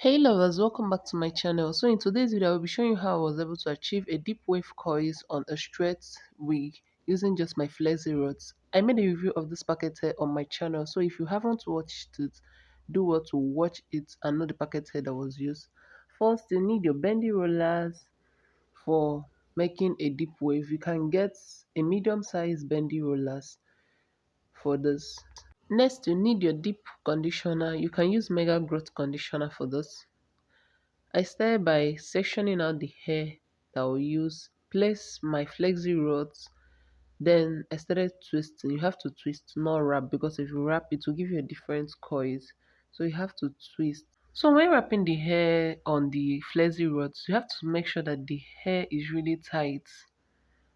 Hey lovers, welcome back to my channel. So in today's video, I will be showing you how I was able to achieve a deep wave coils on a straight wig using just my flexi rods. I made a review of this packet hair on my channel, so if you haven't watched it, do well to watch it and know the packet hair that was used. First, you need your bendy rollers for making a deep wave. You can get a medium sized bendy rollers for this. Next, you need your deep conditioner. You can use Mega Growth Conditioner for this. I start by sectioning out the hair that I will use, place my flexi rods, then I started twisting. You have to twist, not wrap, because if you wrap, it will give you a different coils. So you have to twist. So when wrapping the hair on the flexi rods, you have to make sure that the hair is really tight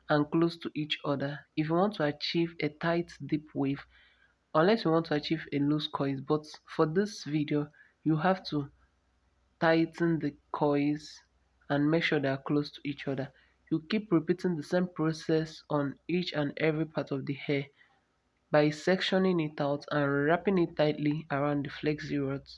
and close to each other. If you want to achieve a tight deep wave, unless you want to achieve a loose coils, but for this video, you have to tighten the coils and make sure they are close to each other. You keep repeating the same process on each and every part of the hair by sectioning it out and wrapping it tightly around the flexi rods.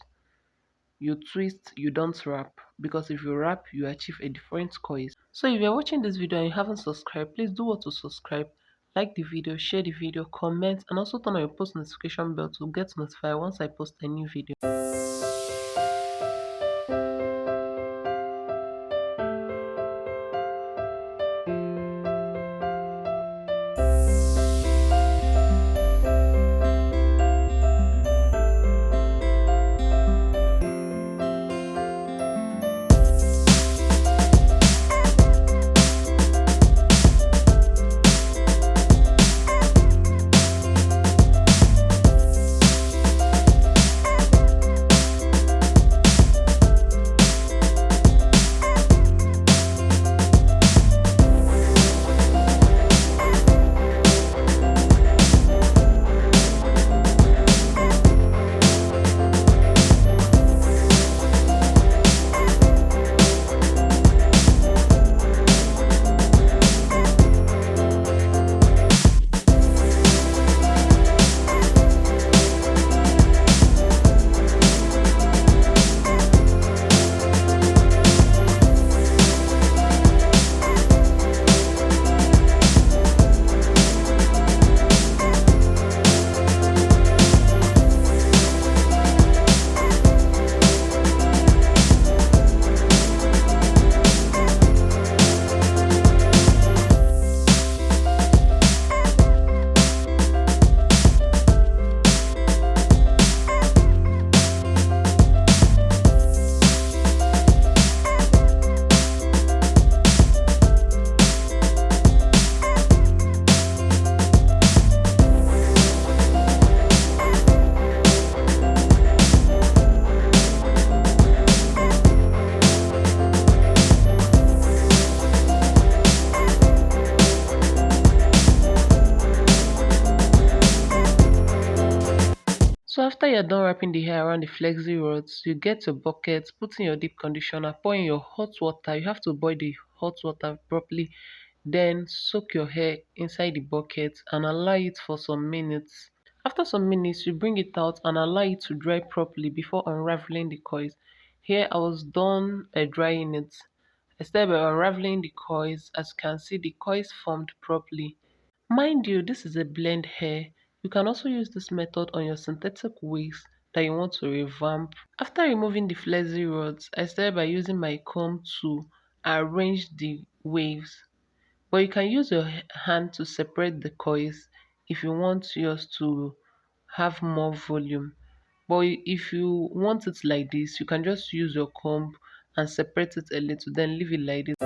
You twist, you don't wrap, because if you wrap, you achieve a different coil. So if you're watching this video and you haven't subscribed, please do what to subscribe, like the video, share the video, comment, and also turn on your post notification bell to get notified once I post a new video. So after you're done wrapping the hair around the flexi rods, you get your bucket, put in your deep conditioner, pour in your hot water. You have to boil the hot water properly, then soak your hair inside the bucket and allow it for some minutes. After some minutes, you bring it out and allow it to dry properly before unraveling the coils. Here I was done drying it. I started by unraveling the coils. As you can see, the coils formed properly. Mind you, this is a blend hair. You can also use this method on your synthetic wigs that you want to revamp. After removing the flexi rods, I started by using my comb to arrange the waves. But you can use your hand to separate the coils if you want yours to have more volume. But if you want it like this, you can just use your comb and separate it a little, then leave it like this.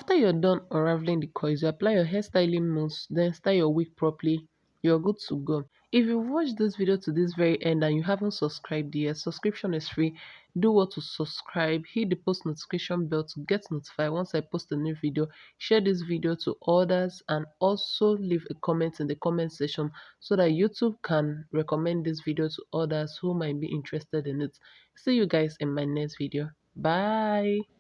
After you're done unraveling the coils, you apply your hairstyling mousse, then style your wig properly. You're good to go. If you've watched this video to this very end and you haven't subscribed yet, subscription is free. Do what to subscribe, hit the post notification bell to get notified once I post a new video. Share this video to others and also leave a comment in the comment section so that YouTube can recommend this video to others who might be interested in it. See you guys in my next video. Bye.